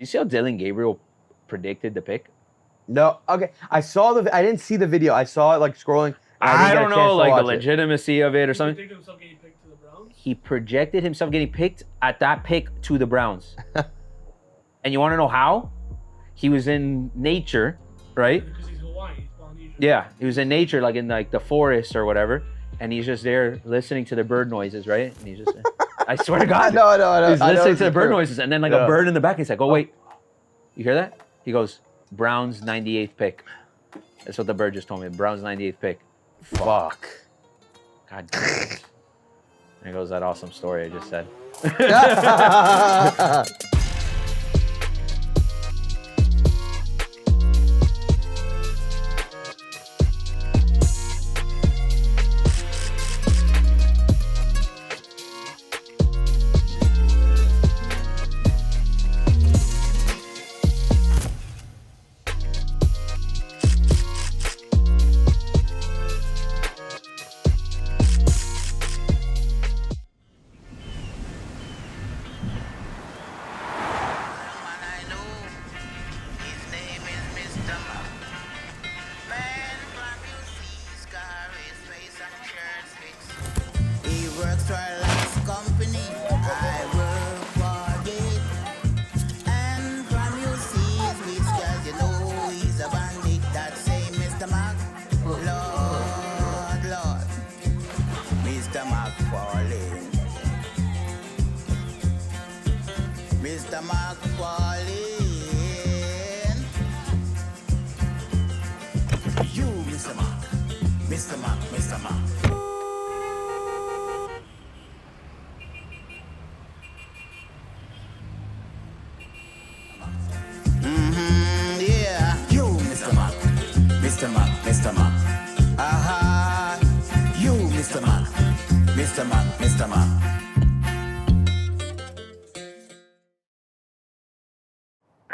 You see how Dillon Gabriel predicted the pick? No, okay. I didn't see the video. I saw it like scrolling. I don't know, like the legitimacy of it or something. He predicted himself getting picked to the Browns? He projected himself getting picked at that pick to the Browns. And you want to know how? He was in nature, right? Because he's Hawaiian, he's Polynesian. Yeah, he was in nature, like in like the forest or whatever, and he's just there listening to the bird noises, right? And he's just, I swear to God, no. He's listening to the bird noises, and then like a bird in the back. He's like, "Oh wait, you hear that?" He goes, "Browns 98th pick." That's what the bird just told me. Browns 98th pick. Fuck. God damn it. There goes that awesome story I just said.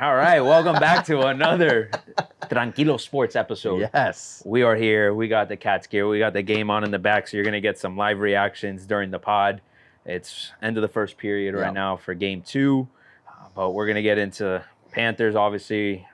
All right, welcome back to another Tranquilo Sports episode. Yes. We are here. We got the Cats gear. We got the game on in the back, so you're going to get some live reactions during the pod. It's end of the first period right now for game 2, but we're going to get into Panthers, obviously.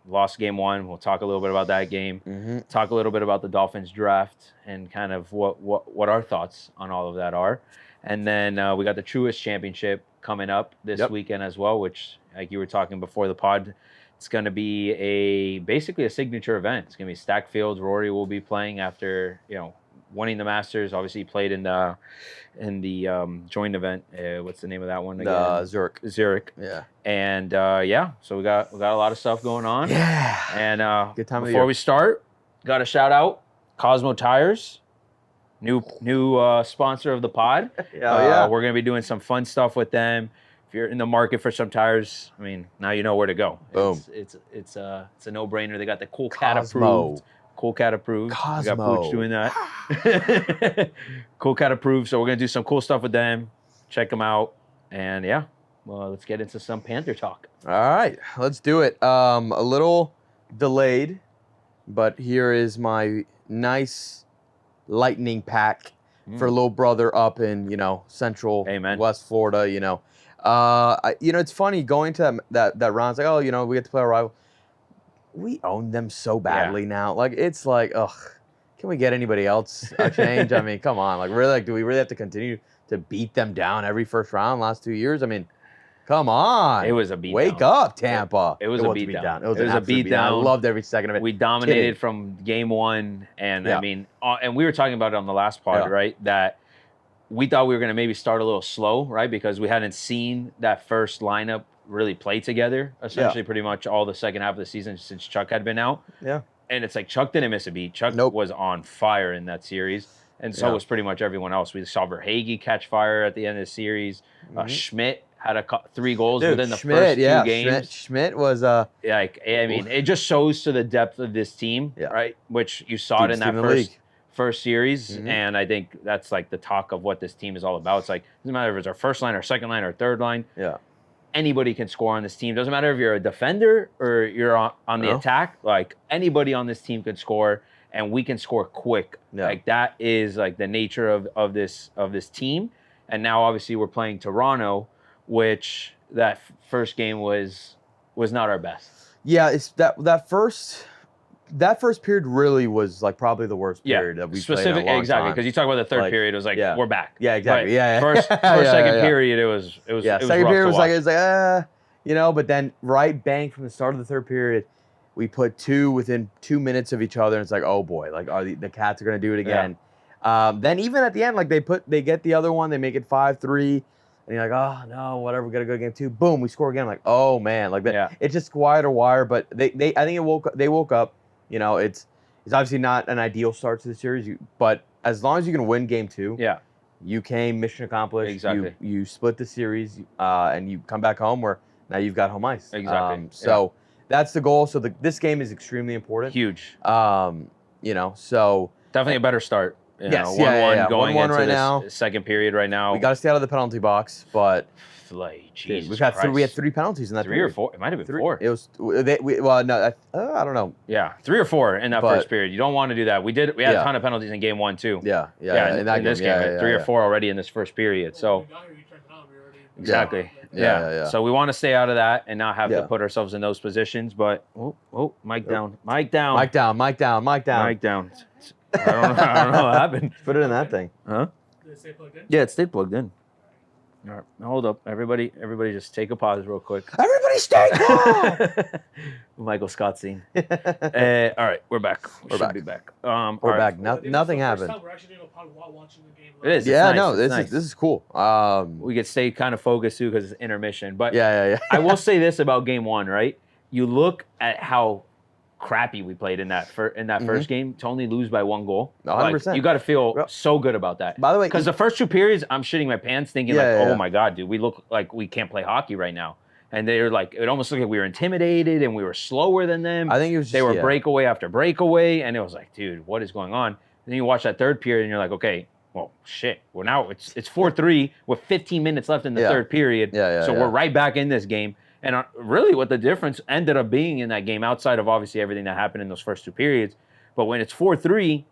Lost game 1. We'll talk a little bit about that game. Talk a little bit about the Dolphins draft and kind of what our thoughts on all of that are. And then we got the Truist Championship coming up this weekend as well, which, like you were talking before the pod, it's going to be basically a signature event. It's going to be stacked fields. Rory will be playing after winning the Masters. Obviously, he played in the joint event. What's the name of that one again? Zurich. Yeah. And so we got a lot of stuff going on. Yeah. And good time before we start, got a shout out Cosmo Tires. New sponsor of the pod. Yeah. We're going to be doing some fun stuff with them. If you're in the market for some tires, I mean, now you know where to go. Boom. It's a no-brainer. They got the Cool Cat approved. Cool Cat approved. Cosmo. We got Pooch doing that. Cool Cat approved. So we're going to do some cool stuff with them. Check them out. And let's get into some Panther talk. All right, let's do it. A little delayed, but here is my nice lightning pack for little brother up in central West Florida. It's funny going to that round. It's like, we get to play our rival. We own them so badly now. Like it's like, ugh, can we get anybody else a change? I mean, come on. Like really, do we really have to continue to beat them down every first round last 2 years? I mean, come on. It was a beatdown. Wake up, Tampa. It was a beatdown. It was a beatdown. I loved every second of it. We dominated from game 1, and I mean, and we were talking about it on the last pod, right? That we thought we were going to maybe start a little slow, right? Because we hadn't seen that first lineup really play together, essentially pretty much all the second half of the season since Chuck had been out. Yeah. And it's like Chuck didn't miss a beat. Chuck was on fire in that series, and so was pretty much everyone else. We saw Verhaeghe catch fire at the end of the series. Schmidt had 3 goals within the first 2 games. Schmidt was it just shows to the depth of this team, right? Which you saw it in that first series, and I think that's like the talk of what this team is all about. It's like, it doesn't matter if it's our first line or second line or third line. Yeah. Anybody can score on this team. Doesn't matter if you're a defender or you're on the attack. Like anybody on this team can score, and we can score quick. Yeah. Like that is like the nature of this team. And now obviously we're playing Toronto, which that first game was was not our best. Yeah, it's that first period really was like probably the worst period that we played in a long exactly, time. because you talk about the third period, it was like we're back. Yeah, exactly. But Yeah, first, second period, it was second rough period to was watch. like but then right bang from the start of the third period, we put 2 within 2 minutes of each other, and it's like, oh boy, like the Cats are gonna do it again. Then even at the end, like they get the other one, they make it 5-3. And you're like, oh no, whatever, we gotta go to game 2. Boom, we score again. I'm like, oh man, like that. Yeah. It's just wire, but I think they woke up. It's obviously not an ideal start to the series, but as long as you can win game 2, you came mission accomplished. Exactly. You split the series, and you come back home where now you've got home ice. Exactly. So that's the goal. So this game is extremely important. Huge. So definitely a better start. Yes, 1-1 going 1-1 into right this now. second period right now. We got to stay out of the penalty box, but like Jesus we had Christ. 3 penalties in that 3 period. or 4. It might have been 3. 4. It was no, I don't know. Yeah, 3 or 4 in that first period. You don't want to do that. We had a ton of penalties in game 1 too. Yeah. In this game, 3 or 4 already in this first period. So exactly. Yeah. So we want to stay out of that and not have to put ourselves in those positions. But mic down. Mic down. I don't know what happened. Put it in that thing. Huh? Did it stay plugged in? Yeah, it stayed plugged in. All right, hold up, everybody just take a pause real quick. Everybody stay calm. Michael Scott scene. All right, we're back. We should be back. We're back. Nothing happened. We're actually doing a pod while watching the game. It is. Yeah, nice. no, It's nice. this is cool. We could stay kind of focused too because it's intermission. But yeah. I will say this about game 1, right? You look at how crappy we played in that first game to only lose by 1 goal. 100%. Like, you got to feel so good about that. By the way, because the first 2 periods, I'm shitting my pants thinking oh my God, dude, we look like we can't play hockey right now. And they're like, it almost looked like we were intimidated and we were slower than them. I think it was just, they were breakaway after breakaway, and it was like, dude, what is going on? And then you watch that third period and you're like, okay, well, shit. Well, now it's 4-3 with 15 minutes left in the third period. So we're right back in this game. And really what the difference ended up being in that game, outside of obviously everything that happened in those first 2 periods, but when it's 4-3,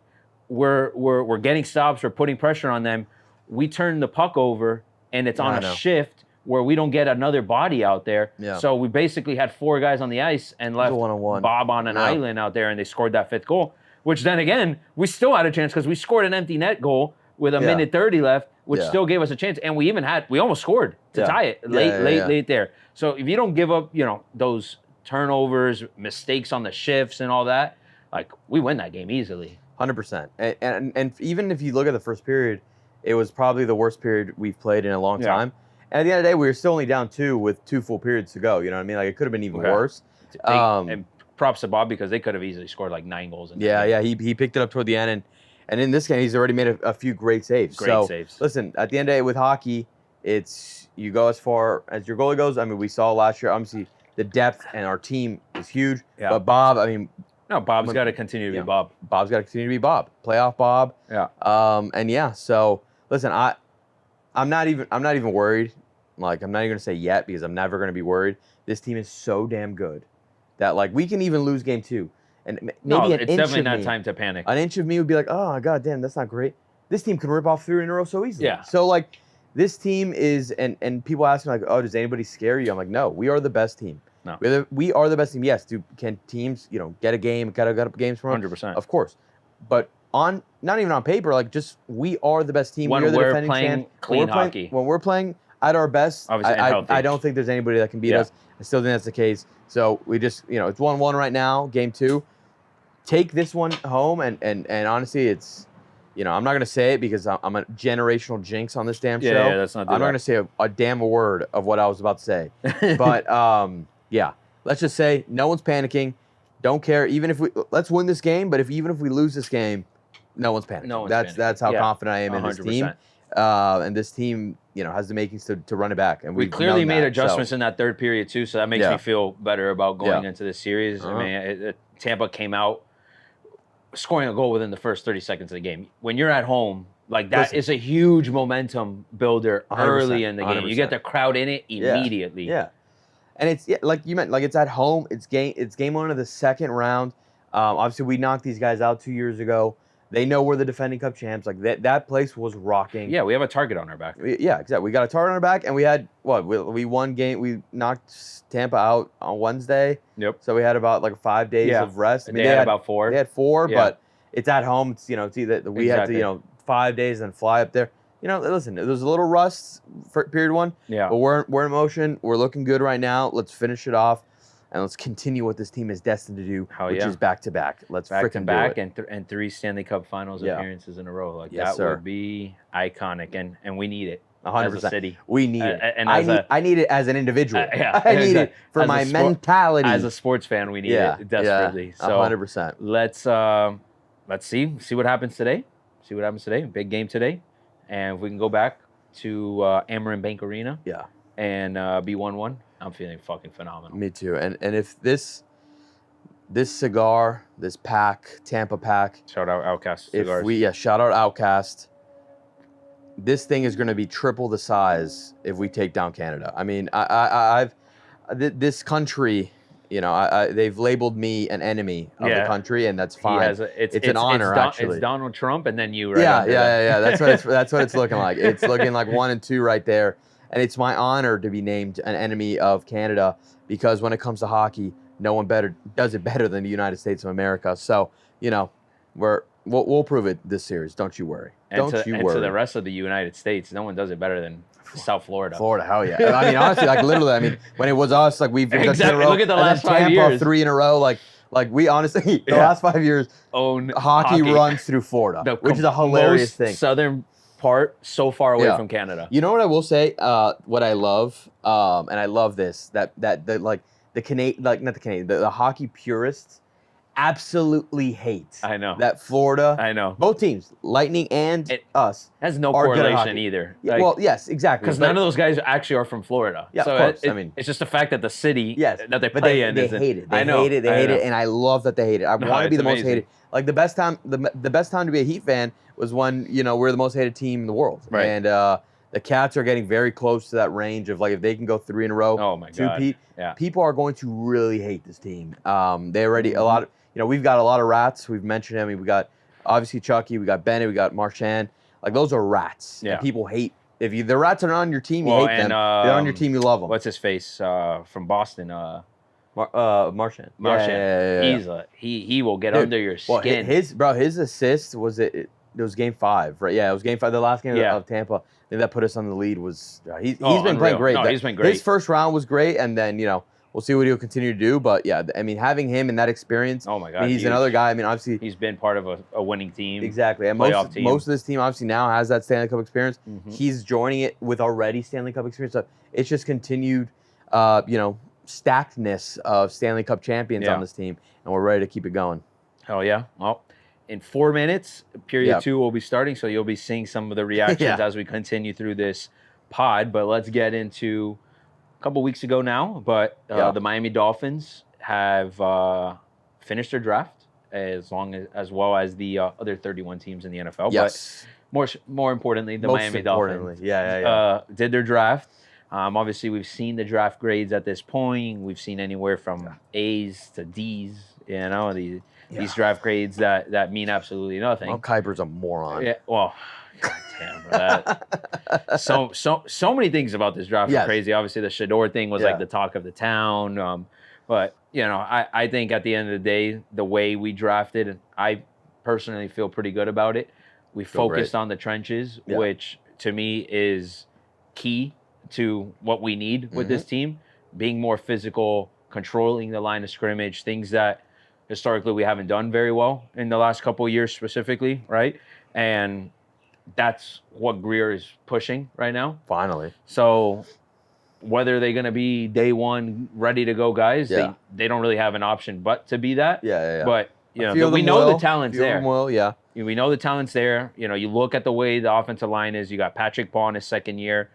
we're getting stops, we're putting pressure on them. We turn the puck over, and it's on a shift where we don't get another body out there. Yeah. So we basically had 4 guys on the ice and left Bob on an island out there, and they scored that 5th goal, which then again, we still had a chance because we scored an empty net goal with a minute 30 left, which still gave us a chance. And we almost scored to tie it late there. So if you don't give up, those turnovers, mistakes on the shifts and all that, like, we win that game easily. 100%. And even if you look at the first period, it was probably the worst period we've played in a long time. And at the end of the day, we were still only down 2 with 2 full periods to go. You know what I mean? Like, it could have been even worse. And props to Bob, because they could have easily scored like 9 goals. He picked it up toward the end, and in this game, he's already made a few great saves. Saves. Listen, at the end of the day, with hockey, it's you go as far as your goalie goes. I mean, we saw last year, obviously, the depth and our team is huge. Yeah. But Bob, I mean, no, Bob's got to continue to be Bob. Bob's got to continue to be Bob, playoff Bob. Yeah. So listen, I'm not even worried. Like, I'm not even gonna say yet, because I'm never gonna be worried. This team is so damn good that, like, we can even lose game 2. And maybe it's definitely not time to panic. An inch of me would be like, oh, God damn, that's not great. This team can rip off 3 in a row so easily. Yeah. So, like, this team is, and people ask me, like, oh, does anybody scare you? I'm like, no, we are the best team. No. We are the best team. Yes, can teams, get a game, get up games from 100%. Of course. But not even on paper, like, just we are the best team. When we are the we're defending playing champ. clean hockey. When we're playing at our best, I don't think there's anybody that can beat us. I still think that's the case. So we just, it's 1-1 right now, game 2. Take this one home, and honestly, it's, I'm not going to say it because I'm a generational jinx on this damn show. Yeah, that's not. I'm not going to say a damn word of what I was about to say. But, let's just say no one's panicking. Don't care. Even if let's win this game, but even if we lose this game, no one's panicking. That's how confident I am in this team. And this team, has the makings to run it back. And we clearly made adjustments in that third period too, so that makes me feel better about going into this series. I mean, Tampa came out scoring a goal within the first 30 seconds of the game. When you're at home, like, that is a huge momentum builder early in the game. 100%. You get the crowd in it immediately. Yeah. And it's like you meant, like, it's at home. It's game 1 of the second round. Obviously, we knocked these guys out 2 years ago. They know we're the defending Cup champs. Like that place was rocking. Yeah, we have a target on our back. Yeah, exactly. We got a target on our back, and we had we won game. We knocked Tampa out on Wednesday. Yep. So we had about like 5 days of rest. I mean, they had about 4. They had 4, Yeah. but it's at home. It's it's either we had to 5 days and fly up there. Listen, there's a little rust for period 1. Yeah. But we're in motion. We're looking good right now. Let's finish it off. And let's continue what this team is destined to do, which is back-to-back. Let's freaking do it. And 3 Stanley Cup Finals appearances in a row. Like Yes, that sir. would be iconic, and we need it 100%. as a city. We need it. And I need it as an individual. yeah, I need it for as my a mentality. As a sports fan, we need it desperately. So 100%. Let's see what happens today. See what happens today. Big game today, and if we can go back to Amarin Bank Arena, and be 1-1. I'm feeling fucking phenomenal. Me too. And if this cigar, this pack, Tampa pack. Shout out Outcast Cigars. Shout out Outcast. This thing is going to be triple the size if we take down Canada. I mean, this country, they've labeled me an enemy of the country, and that's fine. It's an honor, actually. It's Donald Trump, and then you. Right Yeah. That's what it's looking like. It's looking like 1 and 2 right there. And it's my honor to be named an enemy of Canada because when it comes to hockey, no one does it better than the United States of America. So, we'll prove it this series. Don't you worry. And to the rest of the United States, no one does it better than South Florida. Florida, hell yeah. I mean, honestly, literally, when it was us, we've done 2 in a row. Look at the last 5 Tampa, years. 3 in a row. Like we honestly, the last 5 years, own hockey runs through Florida, which is a hilarious thing. Southern part so far away from Canada. You know what I will say? What I love, and I love this, the hockey purists absolutely hate. I know that Florida. I know both teams, Lightning and us, has no correlation either. Yeah, yes, exactly. Because none of those guys actually are from Florida. Yeah, so of course. it's just the fact that the city that they but play in. They hate it. They hate it, and I love that they hate it. I want to be the most hated. Like the best time to be a Heat fan was when we're the most hated team in the world, right? And the Cats are getting very close to that range of if they can go 3 in a row. Oh my God! People are going to really hate this team. They already a lot of we've got a lot of rats. We've mentioned them. We got obviously Chucky. We got Bennett. We got Marchand. Those are rats. Yeah. And people hate. If the rats are not on your team, you hate them. If they're on your team, you love them. What's his face from Boston? Marchand. Yeah. He will get under your skin. His assist was it was game 5, right? Yeah, it was game 5. The last game of Tampa. I think that put us on the lead. He's been playing great. No, he's been great. His first round was great, and then we'll see what he'll continue to do. But yeah, I mean, having him and that experience. Oh my God, he's another guy. I mean, obviously he's been part of a winning team. Exactly, and most of this team obviously now has that Stanley Cup experience. Mm-hmm. He's joining it with already Stanley Cup experience. So it's just continued, stackedness of Stanley Cup champions on this team, and we're ready to keep it going. Hell yeah! Well, in 4 minutes, period 2 will be starting, so you'll be seeing some of the reactions as we continue through this pod. But let's get into a couple weeks ago now. But the Miami Dolphins have finished their draft as well as the other 31 teams in the NFL. Yes. But more importantly, the Miami Dolphins did their draft. Obviously, we've seen the draft grades at this point. We've seen anywhere from A's to D's. These draft grades that mean absolutely nothing. Well, Kuiper's a moron. Yeah. Well, goddamn, bro. So many things about this draft are crazy. Obviously, the Shador thing was the talk of the town. But I think at the end of the day, the way we drafted, I personally feel pretty good about it. We focused on the trenches, which to me is key to what we need with this team. Being more physical, controlling the line of scrimmage, things that historically we haven't done very well in the last couple of years specifically, right? And that's what Greer is pushing right now. Finally. So whether they're going to be day one ready to go guys, they don't really have an option but to be that. Yeah. But we know the talent's there. We know the talent's there. You look at the way the offensive line is. You got Patrick Paul in his second year.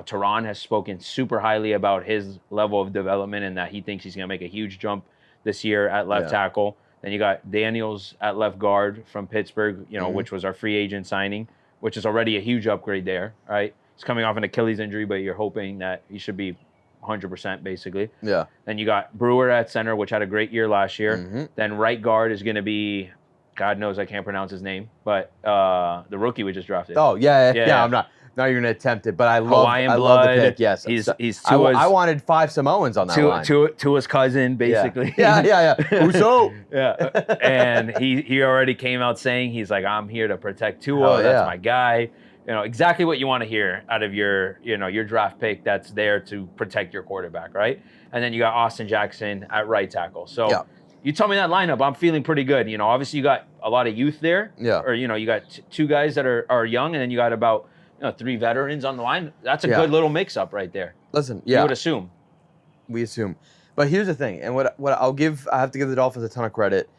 Tehran has spoken super highly about his level of development and that he thinks he's going to make a huge jump this year at left tackle. Then you got Daniels at left guard from Pittsburgh, which was our free agent signing, which is already a huge upgrade there, right? He's coming off an Achilles injury, but you're hoping that he should be 100% basically. Yeah. Then you got Brewer at center, which had a great year last year. Mm-hmm. Then right guard is going to be God knows I can't pronounce his name, but the rookie we just drafted. Oh yeah. Yeah. I'm not even gonna attempt it, but I love Hawaiian I blood. love the pick. Yes, He's I Tua's, wanted 5 Samoans on that line. Tua's cousin, basically. Yeah. Uso. Yeah. And he already came out saying he's like, I'm here to protect Tua. Oh, That's yeah. my guy. Exactly what you want to hear out of your draft pick that's there to protect your quarterback, right? And then you got Austin Jackson at right tackle. So Yeah. you tell me that lineup, I'm feeling pretty good. Obviously you got a lot of youth there. Yeah. Or, you got 2 guys that are young, and then you got about 3 veterans on the line. That's a good little mix-up right there. Listen, You would assume. We assume. But here's the thing, and what I have to give the Dolphins a ton of credit,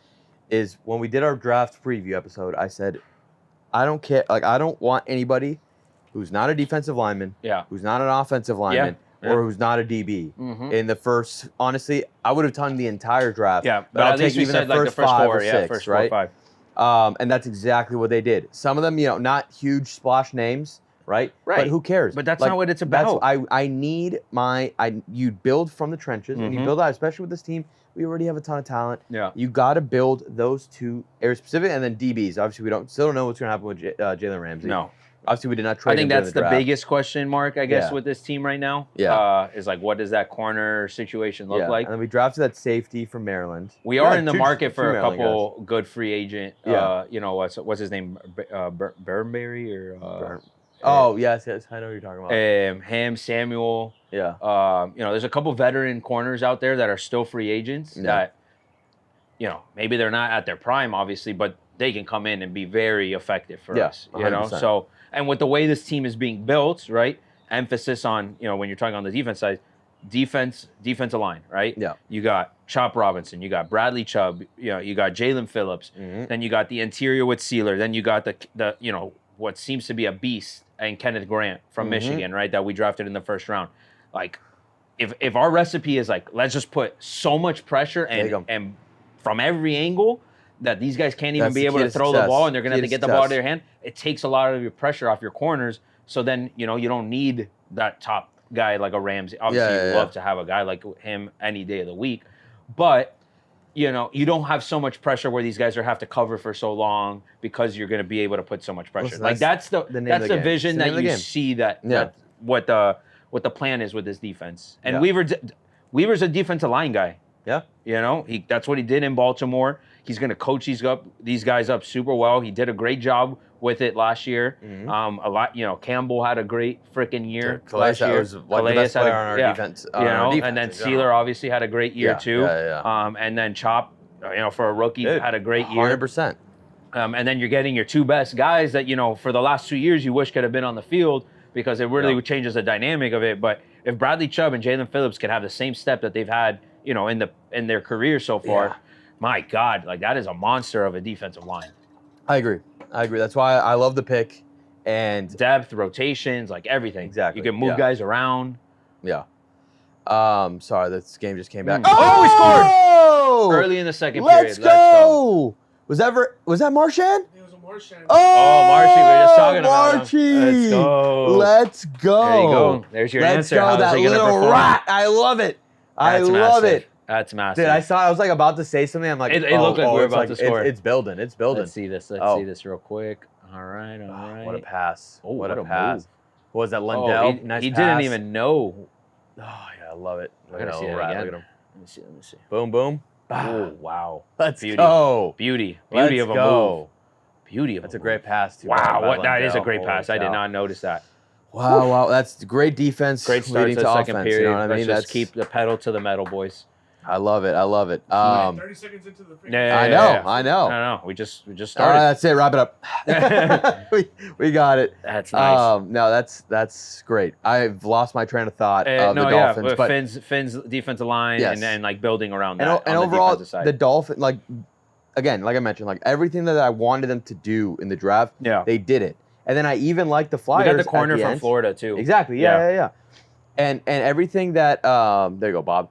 is when we did our draft preview episode, I said, I don't care, I don't want anybody who's not a defensive lineman, who's not an offensive lineman, or who's not a DB. In the first, honestly, I would have done the entire draft. Yeah, but at least we said the first 5 or 6, first right? 4 or 5. And that's exactly what they did. Some of them, not huge splash names, right? But who cares? But that's not what it's about. I need you build from the trenches, and you build out, especially with this team. We already have a ton of talent. Yeah. You got to build those 2 areas specific, and then DBs. Obviously, still don't know what's going to happen with Jalen Ramsey. No. Obviously, we did not trade I think him during that's the the draft. biggest question mark, I guess, with this team right now. Yeah. Is like, what does that corner situation look like? And then we drafted that safety from Maryland. We are in the 2 market for a Maryland couple good free agent. Yeah. What's his name? Burnberry or? Oh yes, I know what you're talking about. Ham Samuel. Yeah. There's a couple veteran corners out there that are still free agents that, maybe they're not at their prime, obviously, but they can come in and be very effective for us. 100%. So, and with the way this team is being built, right? Emphasis on, when you're talking on the defense side, defensive line, right? Yeah. You got Chop Robinson, you got Bradley Chubb, you got Jalen Phillips, then you got the interior with Sealer, then you got the what seems to be a beast and Kenneth Grant from Michigan, right? That we drafted in the first round. Like, if our recipe is like, let's just put so much pressure and from every angle that these guys can't even be able to throw the ball, and they're going to have to get the ball out of their hand, it takes a lot of your pressure off your corners. So then, you don't need that top guy like a Ramsey. Obviously, you'd love to have a guy like him any day of the week. But, you don't have so much pressure where these guys have to cover for so long because you're going to be able to put so much pressure. Listen, that's the vision that you see that what the plan is with this defense. And Weaver's a defensive line guy. Yeah. That's what he did in Baltimore. He's going to coach these guys up super well. He did a great job with it last year. Campbell had a great freaking year last year. Was like the best player on our defense. And then Sealer obviously had a great year too. Yeah. And then Chop, for a rookie, had a great year. 100%. And then you're getting your 2 best guys that, for the last 2 years you wish could have been on the field, because it really changes the dynamic of it. But if Bradley Chubb and Jalen Phillips could have the same step that they've had, in their career so far, my God, like, that is a monster of a defensive line. I agree. That's why I love the pick. And depth, rotations, like everything. Exactly. You can move guys around. Yeah. Sorry, this game just came back. Oh, we scored early in the second period. Let's go. Was that Marchand? It was a Marchand. Oh, Marshy, we were just talking about him. Marchie. Let's go. Let's go. There you go. There's your answer. Let's go, that little rat. I love it. I love it. That's massive. Dude, I was like about to say something. I'm like, it looked like we were about to score. It's building. It's building. Let's see this. Let's see this real quick. All right. What a pass. Oh, what a pass. Move. What was that, Lundell? Nice he pass. Didn't even know. Oh, yeah, I love it. Look at that little rat. Look at him. Let me see. Boom, boom. Oh, wow. Let's go. Beauty of a move. Beauty of a move. That's a great pass, too. Wow, that is a great pass. I did not notice that. Wow. That's great defense. Great start to the second period. You know what I mean? Let's just keep the pedal to the metal, boys. I love it. 30 seconds into the I know. No. We just started. All right, that's it. Wrap it up. we got it. That's nice. No, that's great. I've lost my train of thought of the Dolphins. But Finn's defensive line and like building around that. And overall, the Dolphins, like I mentioned, like everything that I wanted them to do in the draft, they did it. And then I even like the Flyers. We got the corner from Florida too. Exactly. Yeah. And everything that there you go, Bob.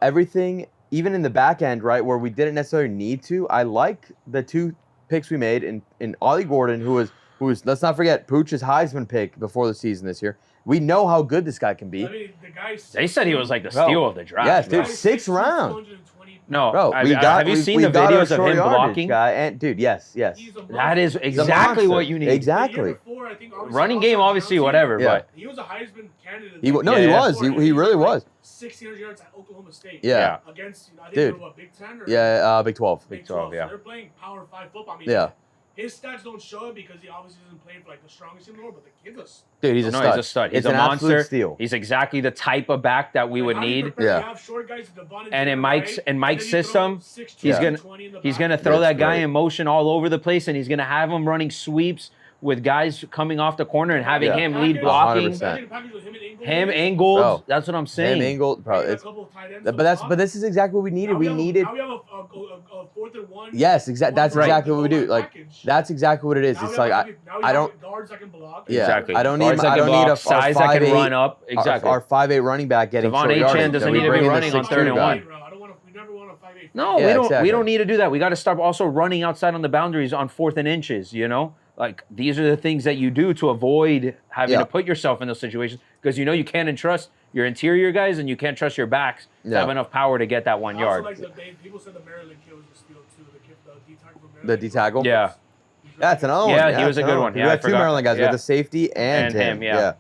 Everything, even in the back end, right, where we didn't necessarily need to. I like the 2 picks we made in Ollie Gordon, who was let's not forget Pooch's Heisman pick before the season this year. We know how good this guy can be. I mean, they said he was like the steal of the draft. Yes, dude, 6th round. 220 No, Bro, have you seen the videos of him blocking? Guy, and dude, yes. That is exactly what you need. Exactly. Running game, obviously, whatever, but he was a Heisman candidate. He was. He really was. 1,600 yards at Oklahoma State. Yeah. Against, I think dude. They were what, Big 10 or Big 12. Big 12, yeah. So they're playing Power 5 football. I mean, yeah. His stats don't show it because he obviously doesn't play for like the strongest team in the world, but the kid's a dude. He's a stud. He's a stud. He's a monster. Steal. He's exactly the type of back that we would need. Yeah. And in Mike's system, he's gonna throw that guy in motion all over the place, and he's gonna have him running sweeps with guys coming off the corner and having him lead blocking. 100%. Him, Ingold, that's what I'm saying. Him, Ingold, bro. But this is exactly what we needed. We needed. Now we have a 4th and 1. Yes, exactly. That's exactly what we do. Like that's exactly what it is. It's like I don't. Guards that can block. Yeah, exactly. I don't need a size that can run up. Exactly. Our 5'8" running back getting Devon Achane doesn't need to be running on 3rd and 1. No, we don't need to do that. We got to start also running outside on the boundaries on 4th and inches. You know. Like, these are the things that you do to avoid having to put yourself in those situations because you know you can't entrust your interior guys and you can't trust your backs to have enough power to get that 1 yard. People said the Maryland kid was a steal too. The D-tackle from Maryland. The D-tackle? Yeah. That's an own. Yeah, he was a good one. Yeah, we had 2 Maryland guys. We had the safety and him. Yeah.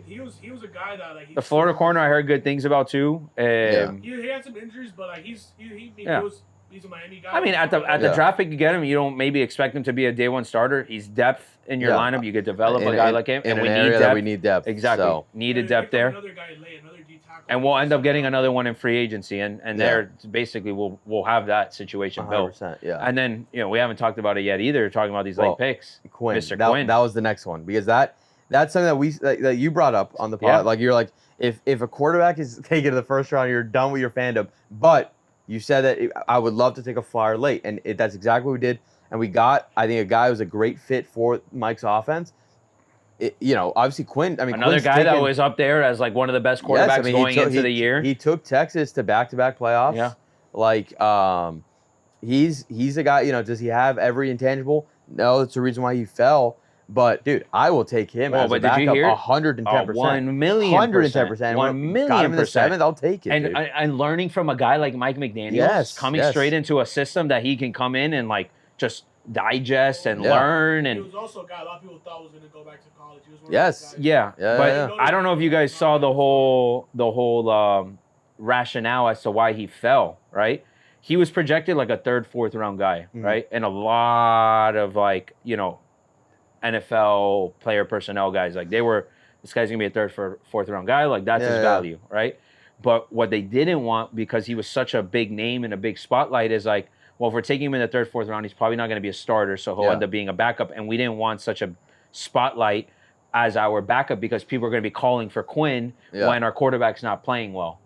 He was a guy that like the Florida corner I heard good things about too. He had some injuries, but like he's a Miami guy. I mean, at the draft pick you get him, you don't maybe expect him to be a day 1 starter. He's depth in your lineup. You could develop a guy like him, and we need depth. Exactly, so. Needed depth there. And we'll end up getting another one in free agency, and there basically we'll have that situation built. Yeah. And then we haven't talked about it yet either. Talking about these late picks, Mr. Quinn. That was the next one because that's something that you brought up on the pod. Yeah. Like you're like if a quarterback is taken to the first round, you're done with your fandom. But you said that I would love to take a flyer late, and that's exactly what we did. And we got, I think, a guy who was a great fit for Mike's offense. Obviously Quinn. I mean, another guy that was up there as like one of the best quarterbacks going into the year. He took Texas to back-to-back playoffs. Yeah. Like, he's a guy. Does he have every intangible? No, that's the reason why he fell. But dude, I will take him as a backup 110%. 1 million 110%. 1 million got him in the 7th, I'll take it. And learning from a guy like Mike McDaniel, coming straight into a system that he can come in and like just digest and learn. And he was also a guy a lot of people thought was going to go back to college. He was one of those guys. I don't know if you guys saw the whole rationale as to why he fell. Right, he was projected like a 3rd, 4th round guy, right, and a lot of NFL player personnel guys, like this guy's gonna be a 3rd, 4th round guy, like that's his value, right? But what they didn't want, because he was such a big name and a big spotlight, is like, well, if we're taking him in the 3rd, 4th round, he's probably not gonna be a starter, so he'll end up being a backup. And we didn't want such a spotlight as our backup because people are gonna be calling for Quinn when our quarterback's not playing well,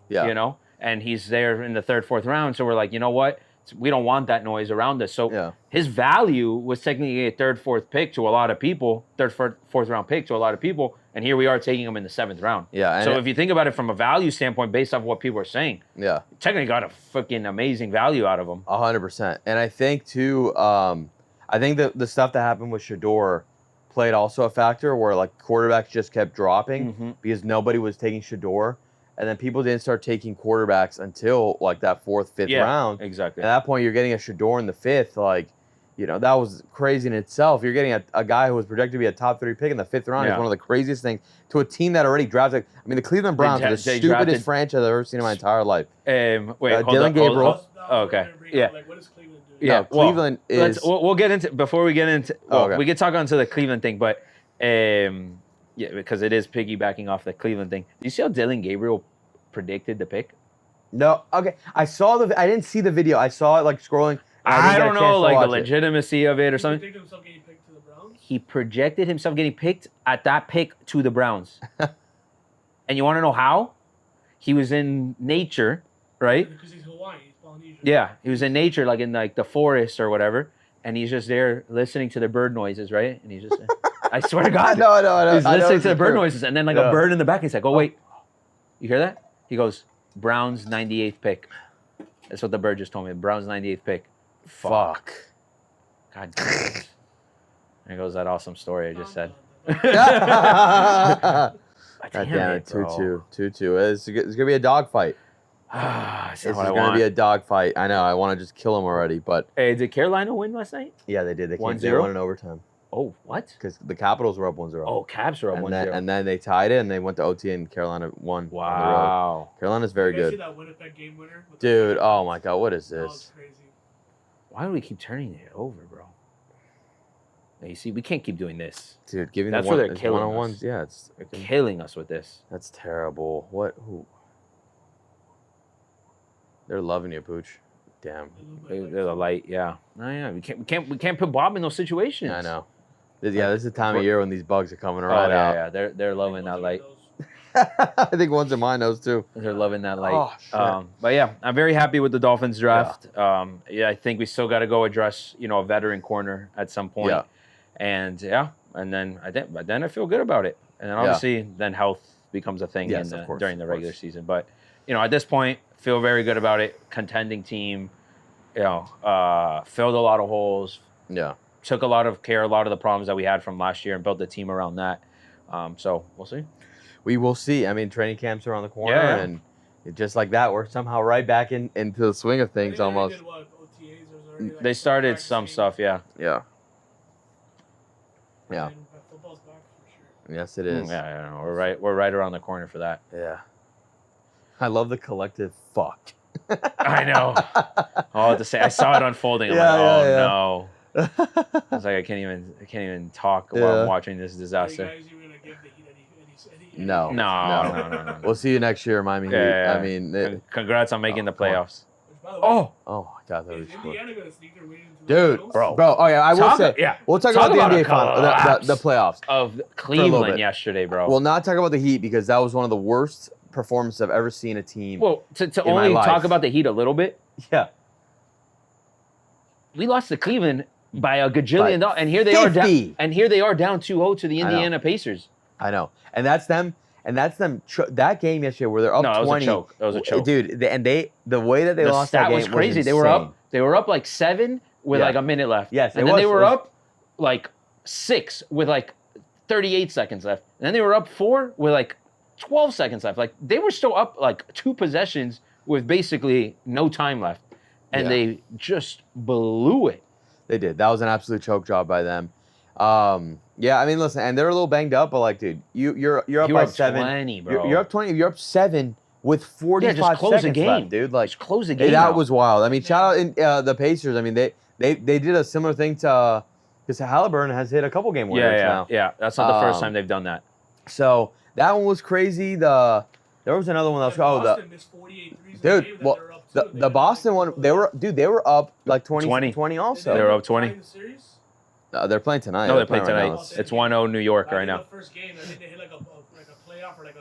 and he's there in the 3rd, 4th round. So we're like, you know what? We don't want that noise around us. So his value was technically a 3rd, 4th pick to a lot of people, 3rd, 4th round pick to a lot of people. And here we are taking him in the 7th round. Yeah. So if you think about it from a value standpoint, based off what people are saying, technically got a freaking amazing value out of him. 100%. And I think too, I think that the stuff that happened with Shedeur played also a factor where like quarterbacks just kept dropping because nobody was taking Shedeur. And then people didn't start taking quarterbacks until like that 4th, 5th round. Exactly. At that point, you're getting a Shedeur in the 5th. Like, that was crazy in itself. You're getting a guy who was projected to be a top 30 pick in the 5th round. It's one of the craziest things to a team that already drafted. I mean, the Cleveland Browns are the stupidest franchise I've ever seen in my entire life. Dillon Gabriel. Okay. Yeah. Like, what does Cleveland do? Yeah. Cleveland is. We'll get into before we get into. We could talk onto the Cleveland thing, but because it is piggybacking off the Cleveland thing. Do you see how Dillon Gabriel predicted the pick? No. Okay. I didn't see the video. I saw it like scrolling. I don't know, like the legitimacy of it or something. He predicted himself getting picked to the Browns? He projected himself getting picked at that pick to the Browns. And you want to know how? He was in nature, right? Because he's Hawaiian. He's Polynesian. Yeah. He was in nature, like in like the forest or whatever. And he's just there listening to the bird noises, right? And he's just, I swear to God. No. He's listening to the bird noises. And then like a bird in the back. He's like, oh, wait. You hear that? He goes, Browns 98th pick. That's what the bird just told me. Browns 98th pick. Fuck. God damn it. There goes that awesome story I just said. God damn it. 2-2. It's going to be a dogfight. That's This not is what I going to want. be a dogfight. I know. I want to just kill him already, but Hey, did Carolina win last night? yeah, they did. They 1-0? won in overtime Oh, what? because the Capitals were up 1-0. Oh, Caps are up 1-0. And then they tied it, and they went to OT, and Carolina won on the road. Wow. Carolina's very Did you guys see good. that Winnipeg game winner with the Dude, flag? oh my God, what is That was this? crazy. Why do we keep turning it over, bro? Now, you see, we can't keep doing this. Dude, giving That's the where one, they're killing us. one-on-ones. Yeah, it's They're killing us with this. that's terrible. What? Who? They're loving you, Pooch. Damn. They're the light, yeah. Oh, yeah. We can't put Bob in those situations. I know. Yeah, this is the time of year when these bugs are coming right Oh, out. yeah. They're loving that light. I think one's in my nose too. They're loving that light. Oh, shit. But yeah, I'm very happy with the Dolphins draft. Yeah, I think we still got to go address, a veteran corner at some point. Yeah. And then I feel good about it. And then obviously, then health becomes a thing Yes, of course, during the of regular course. season. But at this point, feel very good about it. Contending team, filled a lot of holes. Yeah. Took a lot of the problems that we had from last year and built the team around that. So we'll see. We will see. I mean, training camps are on the corner, Yeah. and just like that, we're somehow right back into the swing of things almost. Did, what, OTAs, or was already, like, They started practicing? some stuff, yeah. Yeah. Yeah. And football's back for sure. Yes, it is. Yeah, we're right around the corner for that. Yeah. I love the collective fuck. I know. Oh, to say I saw it unfolding. I'm Yeah, like, yeah, oh yeah. no. I was like, I can't even talk while I'm watching this Are you disaster. guys even gonna give the Heat any No. No. We'll see you next year, Miami Heat. Yeah. I mean, Congrats on making the come on. playoffs. Which, by the way, Oh, my God, that was is cool. Indiana gonna sneak their way into the Dude, finals? bro. Oh, yeah, I will say. yeah. We'll talk Talk about the about a NBA final, collapse. the playoffs. Of little Cleveland bit. yesterday, bro. We'll not talk about the Heat because that was one of the worst performances I've ever seen a team. Well, to in my only life. talk about the Heat a little bit, Yeah. we lost to Cleveland by a gajillion By dollars, and here they are 50. down. And here they are down 2-0 to the I know. Indiana Pacers. I know. And that's them. That game yesterday where they're up No, it was 20. a choke. It was a choke. Dude, the way that they The lost stat that game was crazy. Was They were insane. up. They were up like 7 with Yeah. like a minute left. Yes, and it then they was. were It was- up like 6 with like 38 seconds left. And then they were up 4 with like 12 seconds left. Like they were still up like 2 possessions with basically no time left, and Yeah. they just blew it. They did. That was an absolute choke job by them. Yeah, I mean, listen, and they're a little banged up, but like, dude, you're up You were by up 7. 20, bro. You're up 20. You're up 7 with 45 just close the seconds game. left, dude. Like, Just close the hey, game. that out. was wild. I mean, shout out the Pacers. I mean, they did a similar thing to because Halliburton has hit a couple game winners now. Yeah. That's not the first time they've done that. So that one was crazy. There was another one that was Boston missed 48 threes in the dude. game that Well, they're up the too. the Boston one, they were up like 20 20. also. They were up 20. In the series? They're playing tonight. No, they play playing right tonight. now. It's 1-0 New York Back right in now. the first game, I think they hit like a playoff or like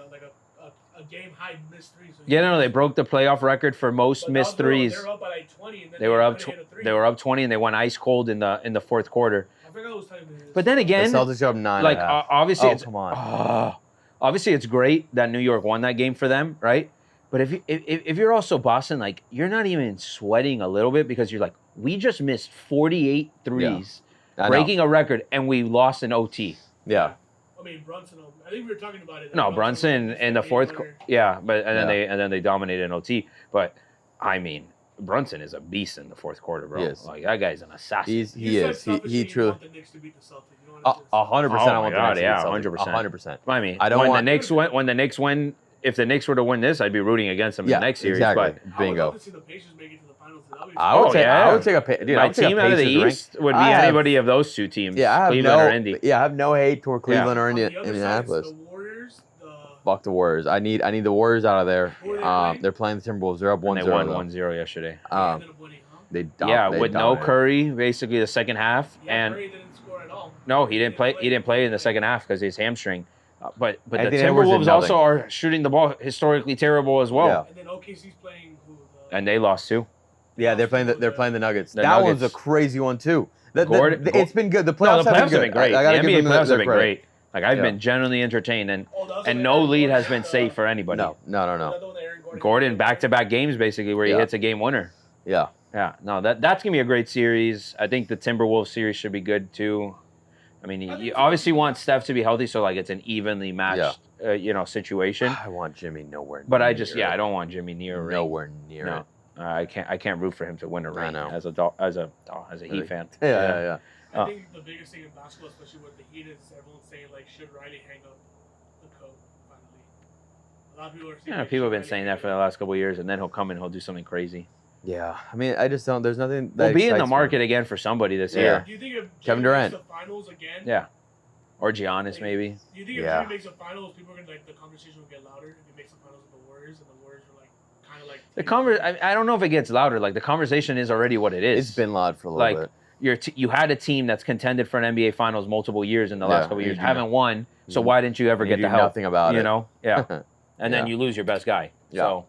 a game high missed three. So Yeah, no, they broke the playoff record for most but missed they were- threes. They were up by like 20, and then They were up. hit a three. They were up 20, and they went ice cold in the fourth quarter. I forgot whose time it is. But then The again, Celtics are up 9. like and a half. obviously, Oh, it's come on. obviously it's great that New York won that game for them, right? But if you're also Boston, like you're not even sweating a little bit because you're like, we just missed 48 threes, I know. breaking a record, and we lost an OT. Yeah. I mean, Brunson. I think we were talking about it. No, Brunson in the fourth, yeah, but and then Yeah. they dominated an OT. But I mean, Brunson is a beast in the fourth quarter, bro. He is. Like that guy's an assassin. He is. He truly. The Knicks to beat the Celtics. You know what I'm 100%. Oh I my want God, the yeah, Knicks to beat 100%. Celtics. 100%. I mean, I don't when want- the Knicks win, if the Knicks were to win this, I'd be rooting against them in Yeah, the next series. exactly. But I would love Bingo. to see the Pacers make it to the finals. I would Oh, take. yeah. I would take a. Dude, I my would take a team out of the Pacers ring. East would be I have- anybody of those two teams, Yeah, I have Cleveland no. or Indy. Yeah, I have no hate toward Cleveland or On the other Indianapolis. side, the Warriors. Fuck the Warriors. I need the Warriors out of there. Who are they playing? They're playing the Timberwolves. They're up And 1-0. they won though. 1-0 yesterday. They Yeah, they with no dominated. Curry, basically the second half, and Curry didn't score at all. no, he didn't play. He didn't play in the second half because his hamstring. But the Anthony Edwards did Timberwolves nothing. also are shooting the ball historically terrible as well, Yeah. And then OKC's playing who? and they lost too. Yeah, they're playing the Nuggets. The That Nuggets. one's a crazy one too. It's been good. The No, playoffs, the playoffs have good. been great. I The gotta NBA give them playoffs have their been credit. great. Like I've Yeah. been genuinely entertained, and Oh, no lead has been safe for anybody. No. Gordon back-to-back games basically where he Yeah. hits a game winner. Yeah. Yeah, no, that's gonna be a great series. I think the Timberwolves series should be good too. I mean, you obviously want Steph to be healthy, so like it's an evenly matched, situation. I want Jimmy nowhere. But near I don't want Jimmy near a ring. Nowhere near it. I can't root for him to win a ring. know. As a Heat fan. Yeah. I think the biggest thing in basketball, especially with the Heat, is everyone's saying like, should Riley hang up the coat finally? A lot of people are saying. Yeah, people have been saying that for the last couple of years, and then he'll come and he'll do something crazy. Yeah, I mean, I just don't. There's nothing. We'll be in the market again for somebody this year. Do you think if Kevin Durant makes the finals again? Yeah, or Giannis maybe. Do you think if Jimmy makes the finals, people are gonna the conversation will get louder if he makes the finals with the Warriors, and the Warriors are kind of I don't know if it gets louder. Like the conversation is already what it is. It's been loud for a little bit. You had a team that's contended for an NBA Finals multiple years in the last couple of years, haven't won. So why didn't you ever get the help? Nothing about it. You know, and then you lose your best guy. Yeah. So,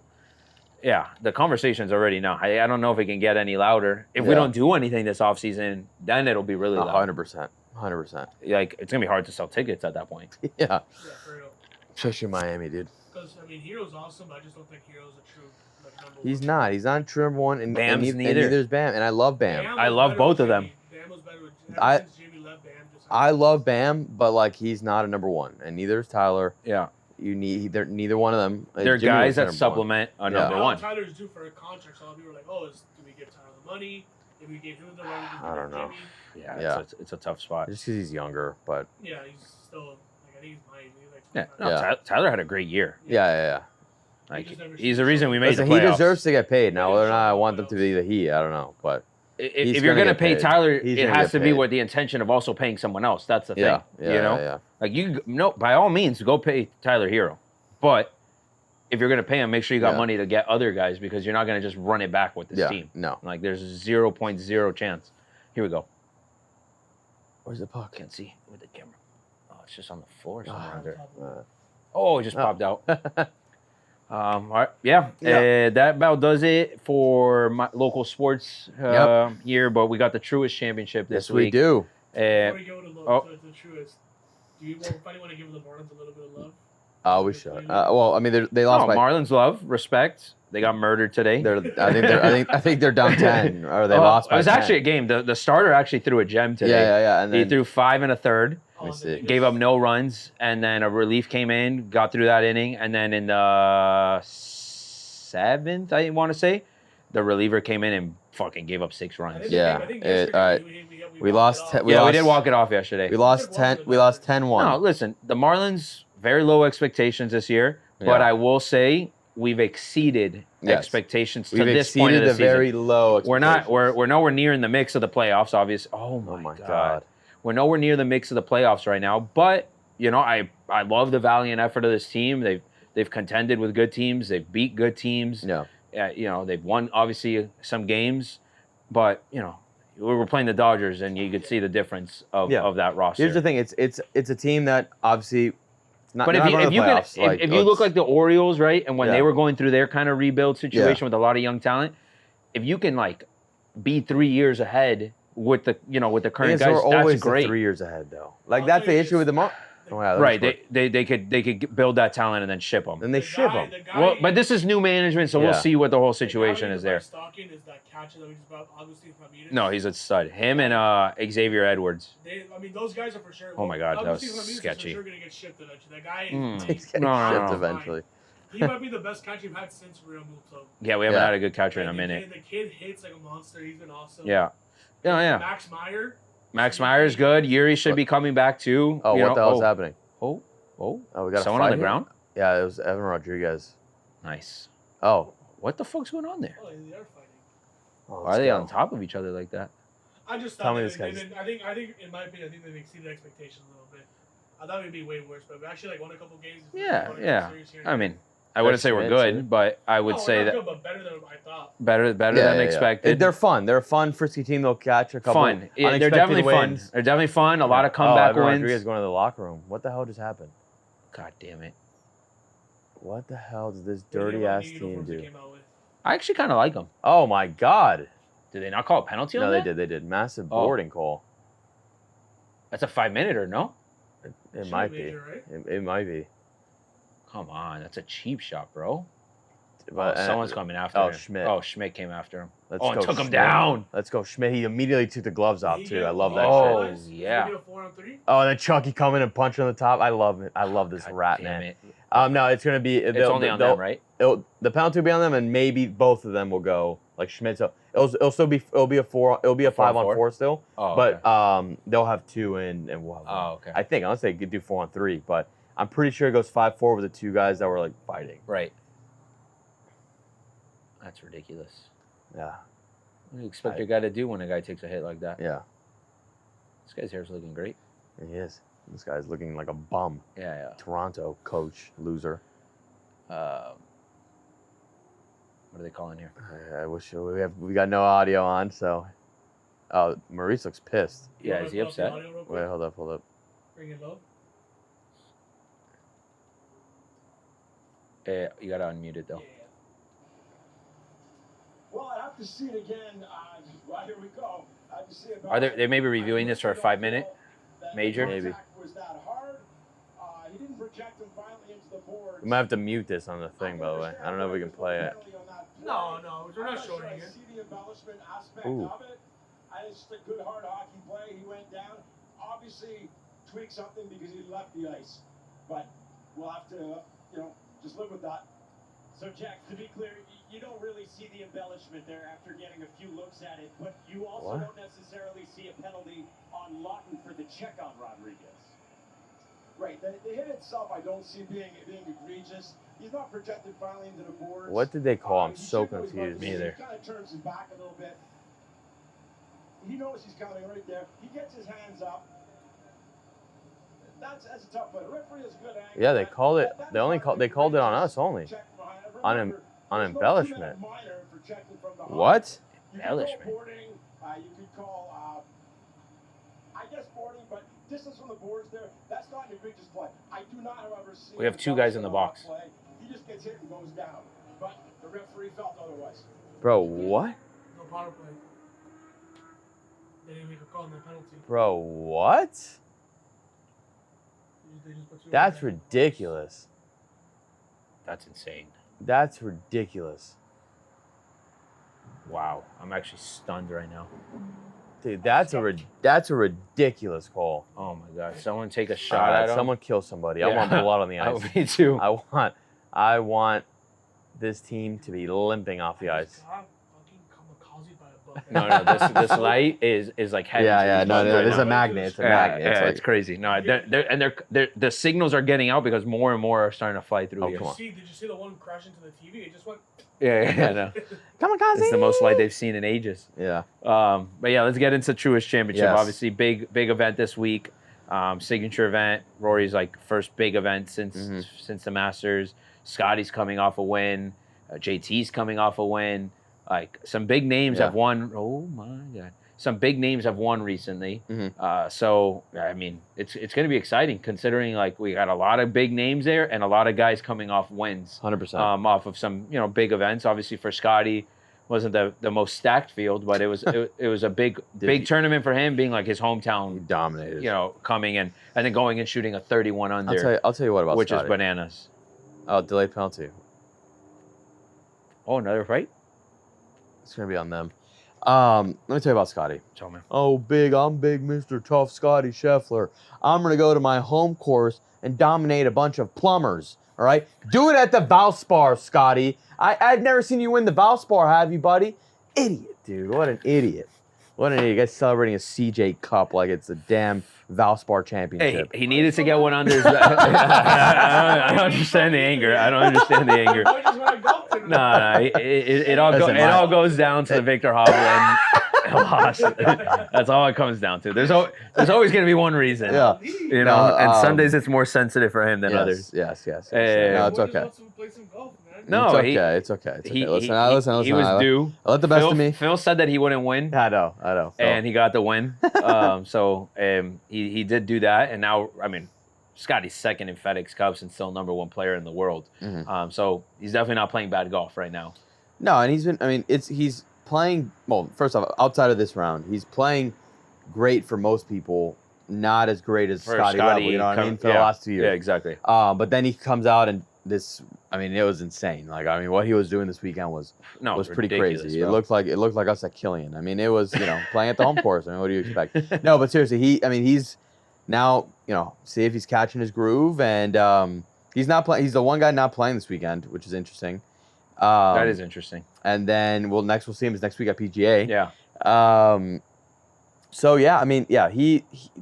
the conversation's already now. I don't know if it can get any louder. If we don't do anything this offseason, then it'll be really loud. 100%. Like it's gonna be hard to sell tickets at that point. Yeah. For real. Especially Miami, dude. Because I mean, Hero's awesome, but I just don't think Hero's a true number one. He's not. He's not true number one, and neither's Bam. And I love Bam. I love both of them. Bam was better with Jimmy left Bam. I love Bam, but like he's not a number one, and neither is Tyler. Yeah. Neither one of them. They're guys that supplement a number one. Tyler's due for a contract, so a lot of people are like, "Oh, do we give Tyler the money? If we gave him the money, I don't know. Jimmy? Yeah. It's a tough spot. Just because he's younger, but yeah, he's still I think he's Tyler had a great year. Yeah. Like he's the reason we made the playoffs. He deserves to get paid. Now, whether or not I want them to be the Heat, I don't know, but. If you're going to pay Tyler, it has to be with the intention of also paying someone else. That's the thing. Yeah. Like by all means, go pay Tyler Hero. But if you're going to pay him, make sure you got money to get other guys because you're not going to just run it back with this team. No. Like there's 0.0 chance. Here we go. Where's the puck? Can't see with the camera. Oh, it's just on the floor somewhere under. It just popped out. All right. That about does it for my local sports here. But we got the Truist Championship this week. Yes, we do. Before we go to the Truist, do you want to give the Marlins a little bit of love? We should. Well, I mean, they lost. Marlins love, respect. They got murdered today. I think they're down 10, or they lost by 10. It was actually a game. The starter actually threw a gem today. Yeah. And then, he threw 5 1/3. Let me see. Gave up no runs, and then a relief came in, got through that inning, and then in the 7th, I want to say, the reliever came in and fucking gave up 6 runs. Yeah. All right. We lost. We did walk it off yesterday. We lost 10. We lost 10-1. No, listen, the Marlins very low expectations this year, but I will say we've exceeded expectations to this point of the season. Very low expectations. We're nowhere near in the mix of the playoffs, obviously. Oh my God. We're nowhere near the mix of the playoffs right now, but I love the valiant effort of this team. They've contended with good teams. They've beat good teams. Yeah. They've won obviously some games, but we were playing the Dodgers, and you could see the difference of that roster. Here's the thing: it's a team that obviously. But if you look like the Orioles, right, and when they were going through their kind of rebuild situation with a lot of young talent, if you can be 3 years ahead with the current guys, always that's great. 3 years ahead though. Like that's the issue with the Marlins. Right, they could build that talent and then ship them. And they ship them. Well, but this is new management, so we'll see what the whole situation is there. No, he's a stud. Him and Xavier Edwards. Those guys are for sure. Oh my God, that was sketchy. For sure gonna get shipped eventually. That guy He's getting shipped eventually. He might be the best catcher we've had since Real Muto. Yeah, we haven't had a good catcher in a minute. The kid hits like a monster. He's been awesome. Yeah. Max Meyer is good. Yuri should be coming back too. Oh, what the hell's happening? Oh, we got someone on the ground? Yeah, it was Evan Rodriguez. Nice. Oh. What the fuck's going on there? Oh, they are fighting. Why are they on top of each other like that? I just Tell thought me this guy's... I think in my opinion, I think they've exceeded expectations a little bit. I thought it'd be way worse, but we actually won a couple games. Yeah. I mean, I wouldn't say we're good, but I would say that. Good, but better than I thought. Better than expected. They're fun. They're a fun, frisky team. They'll catch a couple. Fun. They're definitely wins. fun. They're definitely fun. A lot of comeback wins. Rodriguez going to the locker room. What the hell just happened? God damn it! What the hell does this dirty ass team do? I actually kind of like them. Oh my God! Did they not call a penalty on that? No, they did. Massive boarding call. That's a 5-minute or no? It might be. It might be. Come on, that's a cheap shot, bro. But someone's coming after him. Schmidt. Oh, Schmidt came after him. Let's and go took him Schmidt. down. Let's go Schmidt. He immediately took the gloves off too. I love that Oh, shit. yeah. Did he get a 4-on-3? Oh, and then Chucky coming and punching on the top. I love it. I love this God rat damn man. it. No, it's gonna be. It's only on them, right? The penalty will be on them, and maybe both of them will go. Like Schmidt, it'll still be. It'll be a 5-on-4 still. Oh, but okay. They'll have 2 and we'll have 1. Oh, okay. I think unless they could do 4-on-3, but I'm pretty sure it goes 5-4 with the 2 guys that were like fighting. Right. That's ridiculous. Yeah. What do you expect your guy to do when a guy takes a hit like that? Yeah. This guy's hair's looking great. He is. This guy's looking like a bum. Yeah. Toronto coach, loser. What are they calling here? I wish we got no audio on, so. Oh, Maurice looks pissed. Yeah, is he upset? Wait, hold up. Bring it low. You gotta unmute it though. Yeah. Well, I have to see it again. Well, here we go. I have to see it. Are they may be reviewing this for a 5-minute major? Maybe. Was that hard? He didn't project him violently into the board. We might have to mute this on the thing, by the way. I don't know if we can play it. No, we're not showing I it. see the embellishment aspect Ooh. of it. It's a good hard hockey play. He went down. Obviously, tweaked something because he left the ice. But we'll have to, just live with that. So, Jack, to be clear, you don't really see the embellishment there after getting a few looks at it, but you also don't necessarily see a penalty on Lawton for the check on Rodriguez. Right. The hit itself, I don't see being egregious. He's not projected finally into the boards. What did they call? I'm He so should know he's confused. about to- Me either. He kind of turns his back a little bit. He knows he's coming right there. He gets his hands up. That's a tough play. The referee has good angle. Yeah, they called it. They called it on us only. On embellishment. What? Embellishment. You could call, I guess boarding, but distance from the boards there, that's not an egregious play. I do not, however, see. We have 2 guys in the box. Play. He just gets hit and goes down. But the referee felt otherwise. Bro, what? No power play. They didn't make a call, no penalty. Bro, what? They just put 2 That's in there. ridiculous. That's insane. That's ridiculous. Wow. I'm actually stunned right now. Dude, that's a ridiculous call. Oh my God. Someone take a shot at him. Someone kill somebody. Yeah. I want blood on the ice. Me too. I want this team to be limping off the ice. Stop fucking kamikaze by a bucket. No, this light is like heavy. No, Right it's now. a magnet. It's a Yeah, magnet. yeah, It's it's crazy. No, the signals are getting out because more and more are starting to fly through Oh, here. come on. Did you see the one crash into the TV? It just went. Yeah, no. Kamikaze. It's the most light they've seen in ages. Yeah. But yeah, let's get into Truist Championship. Yes. Obviously, big event this week. Signature event. Rory's like first big event since the Masters. Scottie's coming off a win. JT's coming off a win. Like some big names have won. Oh my God. Some big names have won recently. So I mean, it's going to be exciting considering like we got a lot of big names there and a lot of guys coming off wins. 100%. Off of some big events. Obviously for Scottie, wasn't the most stacked field, but it was it was a big tournament for him, being like his hometown. He dominated. Coming in and then going and shooting a 31 under. I'll tell you what about which Scottie. is bananas. Oh, delayed penalty. Oh, another fight? It's gonna be on them. Let me tell you about Scottie. Tell me. Oh, I'm big Mr. Tough Scottie Scheffler. I'm gonna go to my home course and dominate a bunch of plumbers. All right, do it at the Valspar, Scottie. I've never seen you win the Valspar, have you, buddy? Idiot, dude. What an idiot. What an idiot. You guys celebrating a CJ Cup like it's a damn Valspar championship. Hey, he needed to get one under his I don't understand the anger. I don't understand the anger. No, it all goes down to the Victor Hovland loss. That's all it comes down to. There's always going to be one reason. Yeah. And Sundays it's more sensitive for him than others. Yes. No, it's Boy, okay. just wants to play some golf, man. No, It's okay. Listen. He was due. I let the best of me. Phil said that he wouldn't win. I know. And he got the win. He did do that. And now, I mean, Scottie's second in FedEx Cups and still #1 player in the world. So he's definitely not playing bad golf right now. No, and he's playing, well, first off, outside of this round, he's playing great for most people, not as great as Scottie level, you know what I mean, for the last 2 years. Yeah, exactly. But then he comes out and I mean, it was insane. Like, I mean, what he was doing this weekend was pretty crazy. Bro. It looked like us at Killian. I mean, it was, playing at the home course. I mean, what do you expect? No, but seriously, he's now, see if he's catching his groove, and he's not playing. He's the one guy not playing this weekend, which is interesting. That is interesting. And then we'll see him next week at PGA. Yeah. So yeah, I mean, yeah,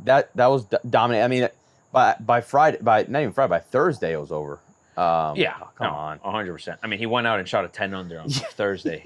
that was dominant. I mean, by Friday, not even Friday, by Thursday it was over. Come on, 100%. I mean, he went out and shot a 10 under on Thursday.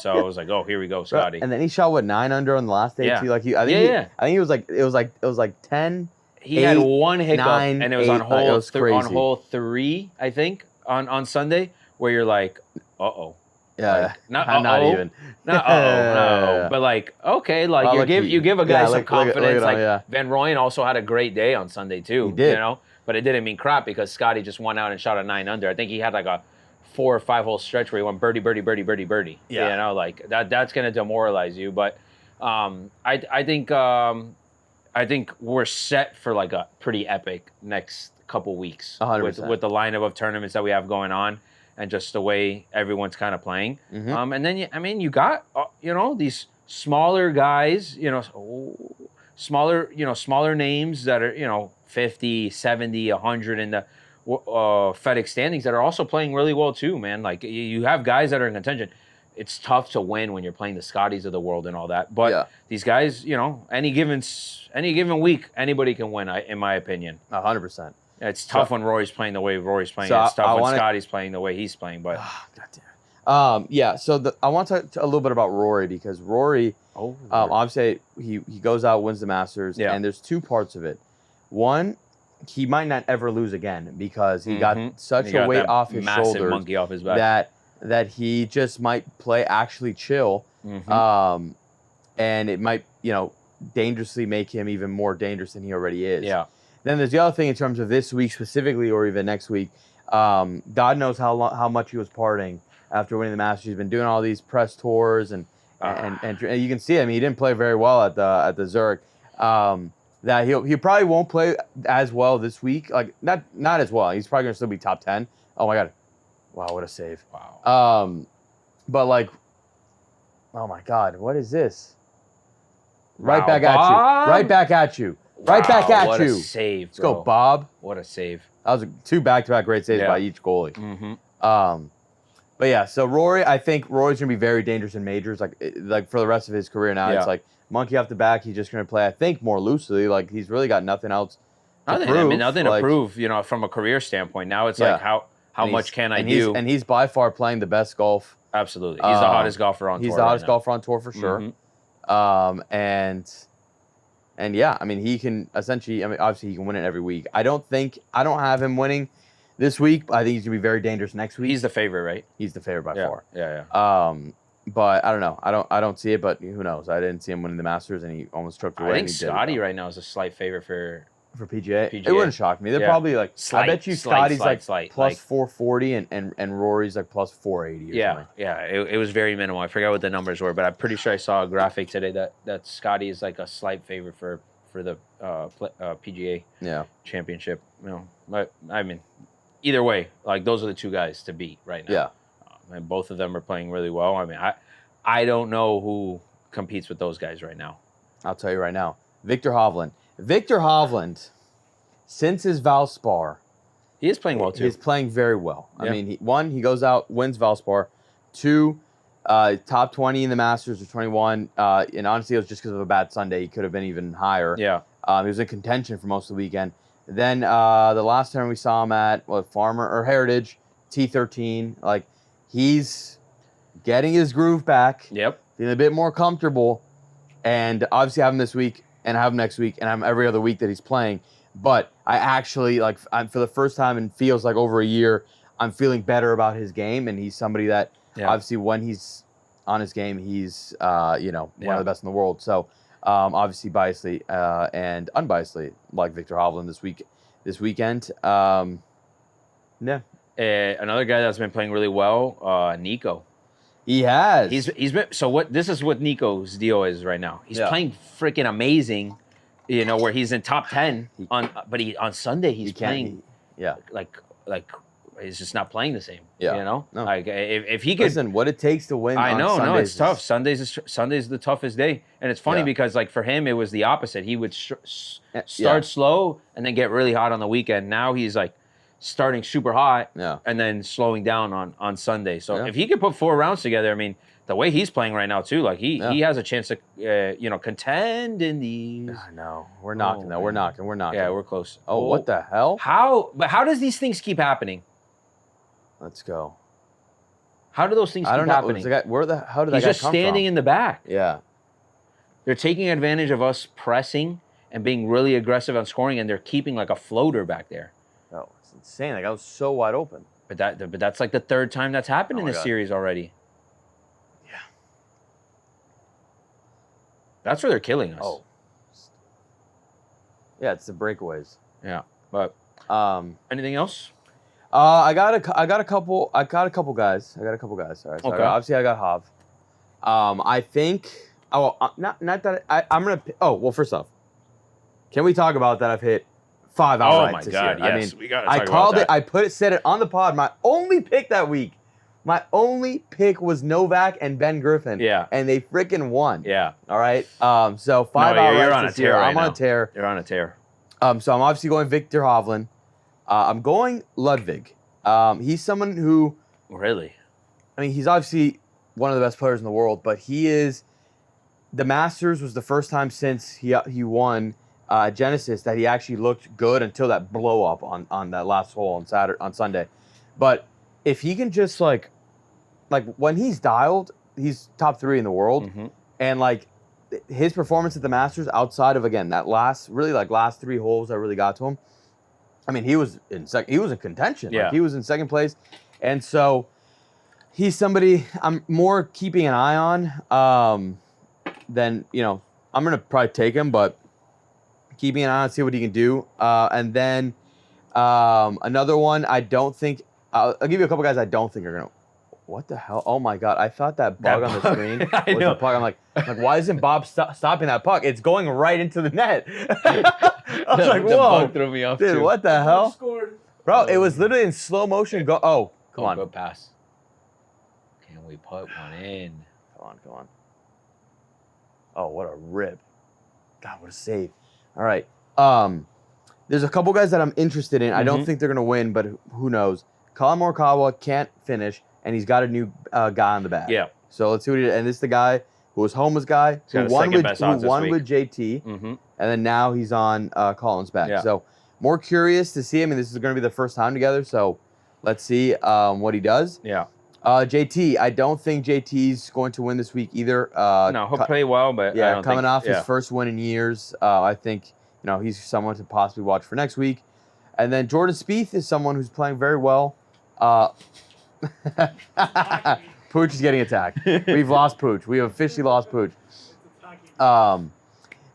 So I was like, oh, here we go, Scottie. And then he shot 9 under on the last day too. Like I think it was like 10. He had one hiccup, 9, and it was 8, on on hole 3, I think, on Sunday, where you're like, uh-oh. Yeah, like, not even. No. But like, okay, like you give a guy some confidence. Van Rooyen also had a great day on Sunday too. He did. But it didn't mean crap because Scottie just went out and shot a 9 under. I think he had like a 4 or 5 hole stretch where he went birdie, birdie, birdie, birdie, birdie. Yeah. Like that's gonna demoralize you. But I think we're set for like a pretty epic next couple weeks 100%. with the lineup of tournaments that we have going on. And just the way everyone's kind of playing. Mm-hmm. And then, you got, these smaller guys, smaller names that are, 50, 70, 100 in the FedEx standings that are also playing really well too, man. Like, you have guys that are in contention. It's tough to win when you're playing the Scotties of the world and all that. But these guys, any given week, anybody can win, in my opinion. 100%. It's tough when Rory's playing the way Rory's playing. It's tough when Scottie's playing the way he's playing. But yeah. So I want to talk a little bit about Rory because Rory, obviously he goes out, wins the Masters, and there's 2 parts of it. One, he might not ever lose again because he got such a weight off his shoulders, monkey off his back, that he just might play actually chill, and it might dangerously make him even more dangerous than he already is. Yeah. Then there's the other thing in terms of this week specifically, or even next week. God knows how much he was partying after winning the Masters. He's been doing all these press tours, and you can see him. He didn't play very well at the Zurich. That he probably won't play as well this week. Like not as well. He's probably gonna still be top 10. Oh my God! Wow, what a save! Wow. But like, oh my God, what is this? Wow, Right back at you. Right back at you. Right back at what you. What a save, Let's go, Bob. What a save. That was 2 back-to-back great saves by each goalie. Mm-hmm. But yeah, so Rory, I think Rory's going to be very dangerous in majors, like for the rest of his career now. It's like monkey off the back. He's just going to play, I think, more loosely. Like he's really got nothing else to prove. I mean, nothing to prove, from a career standpoint. Now it's like how much can I do? And he's by far playing the best golf. Absolutely. He's the hottest golfer on tour. He's the hottest golfer on tour for sure. And yeah, I mean, he can essentially, obviously he can win it every week. I don't have him winning this week, but I think he's going to be very dangerous next week. He's the favorite, right? He's the favorite by far. Yeah. But I don't know. I don't see it, but who knows? I didn't see him winning the Masters, and he almost choked away. I think Scottie right now is a slight favorite for PGA. It wouldn't shock me. They're probably like, I bet you Scottie's like plus 440 and Rory's like plus 480 or something. Yeah. It was very minimal. I forgot what the numbers were, but I'm pretty sure I saw a graphic today that Scottie is like a slight favorite for the PGA Championship. But I mean, either way, like those are the 2 guys to beat right now. Yeah. And both of them are playing really well. I mean, I don't know who competes with those guys right now. I'll tell you right now. Victor Hovland. Victor Hovland, since his Valspar, he is playing well too. He's playing very well. I mean, he goes out, wins Valspar. 2, top 20 in the Masters of 21. And honestly, it was just because of a bad Sunday. He could have been even higher. Yeah. He was in contention for most of the weekend. Then the last time we saw him at Farmer or Heritage, T13. Like he's getting his groove back. Yep. Feeling a bit more comfortable, and obviously have him this week and have him next week and have him every other week that he's playing. But I actually for the first time in feels like over a year, I'm feeling better about his game, and he's somebody that obviously when he's on his game, he's one of the best in the world. So obviously biasedly and unbiasedly like Victor Hovland this weekend. Another guy that's been playing really well, Nico. He has. He's been this is what Nico's deal is right now. He's playing freaking amazing, where he's in top 10 on Sunday he's playing like he's just not playing the same. Yeah. You know, No. like if he could. Listen, what it takes to win. I on know, Sundays it's tough. Sunday's the toughest day, and it's funny Yeah. because like for him it was the opposite. He would Yeah. start slow and then get really hot on the weekend. Now he's like starting super hot Yeah. and then slowing down on Sunday. So Yeah. if he could put 4 rounds together, I mean, the way he's playing right now too, like he has a chance to contend in these. I know. We're knocking though. We're knocking. Yeah, we're close. Oh, what the hell? How does these things keep happening? Let's go. How do those things I keep don't know. happening? How did that He's guy just come standing from? in the back. Yeah. They're taking advantage of us pressing and being really aggressive on scoring, and they're keeping like a floater back there. Oh, it's insane. Like I was so wide open. But that's like the 3rd time that's happened in my this God. series already. Yeah. That's where they're killing us. Oh. Yeah, it's the breakaways. Yeah. But anything else? I got a couple guys. All right. So Okay. obviously I got Hav. I think. Oh, not that I'm gonna. Oh, well. First off, can we talk about that? I've hit 5 outrights Oh my this God! year. Yes, we got to I talk called about it. that. I said it on the pod. My only pick that week. My only pick was Novak and Ben Griffin. Yeah. And they freaking won. Yeah. All right. So 5 No, outrights you're on a this tear year. right I'm on now. a tear. You're on a tear. So I'm obviously going Victor Hovland. I'm going Ludwig. He's someone who, Really? I mean, he's obviously one of the best players in the world, but he is. The Masters was the first time since he won Genesis that he actually looked good until that blow up on that last hole on Sunday. But if he can just like when he's dialed, he's top 3 in the world, Mhm. and like his performance at the Masters outside of again that last 3 holes that really got to him. I mean, he was in contention. Yeah. Like, he was in second place, and so he's somebody I'm more keeping an eye on. Then I'm gonna probably take him, but keeping an eye on, see what he can do. And then another one, I don't think I'll give you a couple guys I don't think are gonna. What the hell? Oh my God! I thought that bug on the screen I was know. the puck. I'm like, why isn't Bob stopping that puck? It's going right into the net. I was like, The whoa, bug threw me off dude, too. what the hell, Scored. bro? It was literally in slow motion. Go, come on, Good pass. Can we put one in? come on. Oh, what a rip! God, what a save! All right, there's a couple guys that I'm interested in. I don't think they're gonna win, but who knows? Colin Morikawa can't finish, and he's got a new guy on the back. Yeah. So let's see what he did. And this is the guy who was Homa's guy, He's got who a won second with best odds this week. JT, Mm-hmm. and then now he's on Colin's back. Yeah. So more curious to see him. I mean, this is going to be the first time together, so let's see what he does. Yeah. JT, I don't think JT's going to win this week either. No, he'll play well, but I don't coming think, off his first win in years, I think he's someone to possibly watch for next week. And then Jordan Spieth is someone who's playing very well. Pooch is getting attacked. We've lost Pooch. We have officially lost Pooch.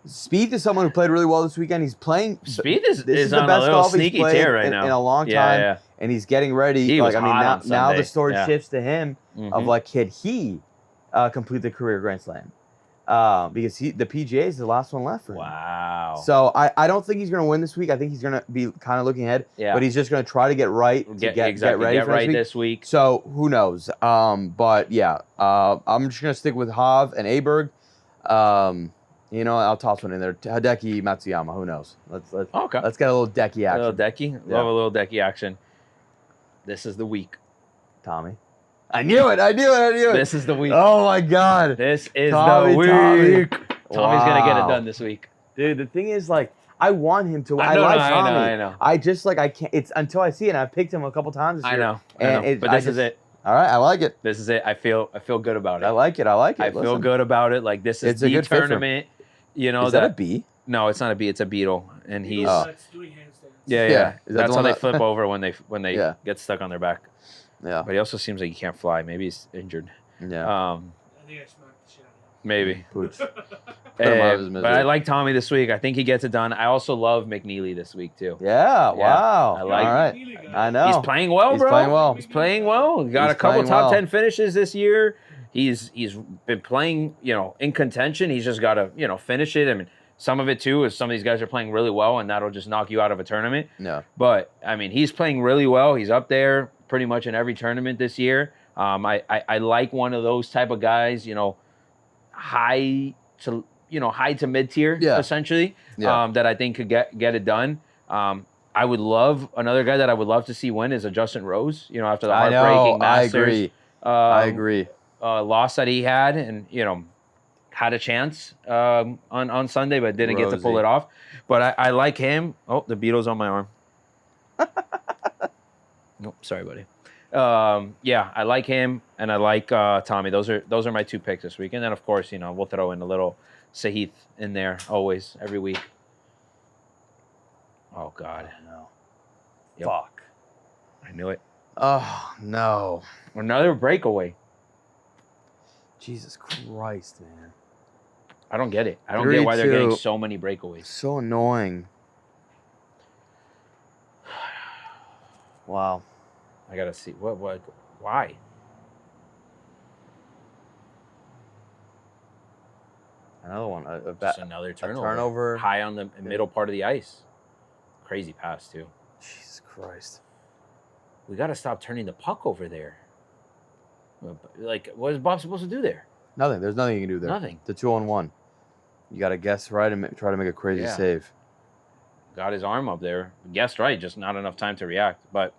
Spieth is someone who played really well this weekend. He's playing. Speed This is the on a best little golf he's sneaky played tear right in now. a long Yeah, time, yeah. and he's getting ready. He was now hot on the Sunday. story Yeah. shifts to him of Mhm. like, can he complete the career Grand Slam? Because the PGA is the last one left for him. Wow. So I don't think he's going to win this week. I think he's going to be kind of looking ahead. Yeah. But he's just going to try to get right to get ready for next week. this week. So who knows? But yeah, I'm just going to stick with Hav and Aberg. I'll toss one in there. Hideki Matsuyama. Who knows? Let's Okay. get a little decky A action. little decky. Yeah. Love a little decky action. This is the week. Tommy. I knew it. This is the week. Oh my God. This is Tommy, the week. Tommy. Tommy's gonna get it Wow. done this week. Dude, the thing is, like, I want him to win. I know, like I Tommy. know, I know. I just I can't. It's until I see it. And I've picked him a couple times this I year. know. And But this is it. All right, I like it. This is it. I feel good about it. I like it. I feel Listen. good about it. Like this is It's a the good fit for him. tournament. Is that a B? No, it's not a bee. It's a beetle, and he's That's doing handstands. yeah. Yeah. Is that That's the how one they that- flip over when they Yeah. get stuck on their back. Yeah. But he also seems like he can't fly. Maybe he's injured. Yeah. I think I smacked the shit out Maybe. Pooch. of him. him out of his But misery. I like Tommy this week. I think he gets it done. I also love McNeely this week too. Yeah. Wow. I like- All right. I know. He's playing well, He's bro. playing well. He's playing well. He got He's a couple playing top well. 10 finishes this year. He's been playing, in contention. He's just got to, finish it. I mean, Some of it too is some of these guys are playing really well, and that'll just knock you out of a tournament. Yeah. But I mean, he's playing really well. He's up there pretty much in every tournament this year. I like one of those type of guys, high to mid tier, essentially. Yeah. That I think could get it done. I would love another guy that I would love to see win is a Justin Rose. After the heartbreaking Masters, I agree. Loss that he had, and had a chance on Sunday, but didn't get to pull it off. But I like him. Oh, the Beatles on my arm. Nope, sorry, buddy. Yeah, I like him, and I like Tommy. Those are my 2 picks this week. And then, of course, we'll throw in a little Sahith in there always, every week. Oh, God. No. Yep. Fuck. I knew it. Oh, no. Another breakaway. Jesus Christ, man. I don't get it. I don't get why they're 3-2. getting so many breakaways. So annoying. Wow. I got to see. What? Why? Another one. Just another turnover. turnover. High on the middle part of the ice. Crazy pass, too. Jesus Christ. We got to stop turning the puck over there. Like, what is Bob supposed to do there? Nothing. There's nothing you can do there. Nothing. The 2-on-1. You got to guess right and try to make a crazy save. Got his arm up there. Guessed right, just not enough time to react. But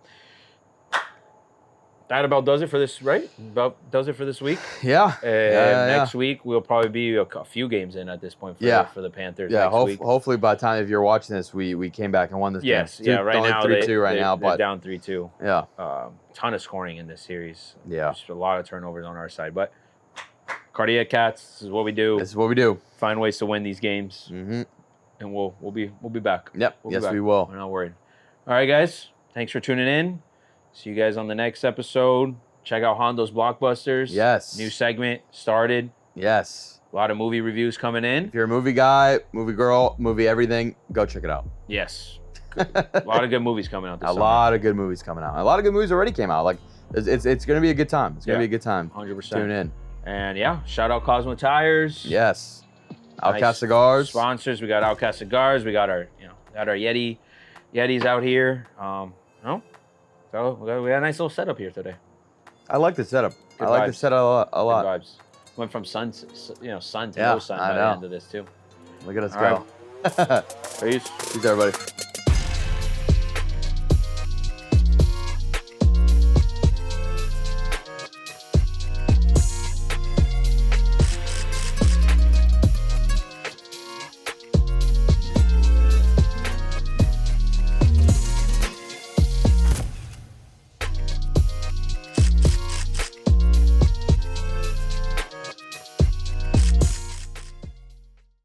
that about does it for this, right? About does it for this week. Yeah. Next week, we'll probably be a few games in at this point for the Panthers. Yeah, next week. hopefully by the time if you're watching this, we came back and won this Yes, game. right only now 3-2 right now, they're but down 3-2. Yeah. Ton of scoring in this series. Yeah. Just a lot of turnovers on our side. But Cardiac Cats, this is what we do. This is what we do. Find ways to win these games. Mm-hmm. And we'll be back. Yep. We'll be yes, back. we will. We're not worried. All right, guys. Thanks for tuning in. See you guys on the next episode. Check out Hondo's Blockbusters. Yes. New segment started. Yes. A lot of movie reviews coming in. If you're a movie guy, movie girl, movie everything, go check it out. Yes. A lot of good movies coming out this summer. A lot of good movies coming out. A lot of good movies already came out. Like it's going to be a good time. It's going to be a good time. 100%. Tune in. And yeah, shout out Cosmo Tires. Yes. Outcast Nice Cigars. Sponsors. We got Outcast Cigars. We got our Yetis out here. So we got a nice little setup here today. I like the setup. Good I like vibes. the setup a lot. Good vibes. Went from sun to no sun I by the know. end of this too. Look at us All go. Peace. Peace, everybody.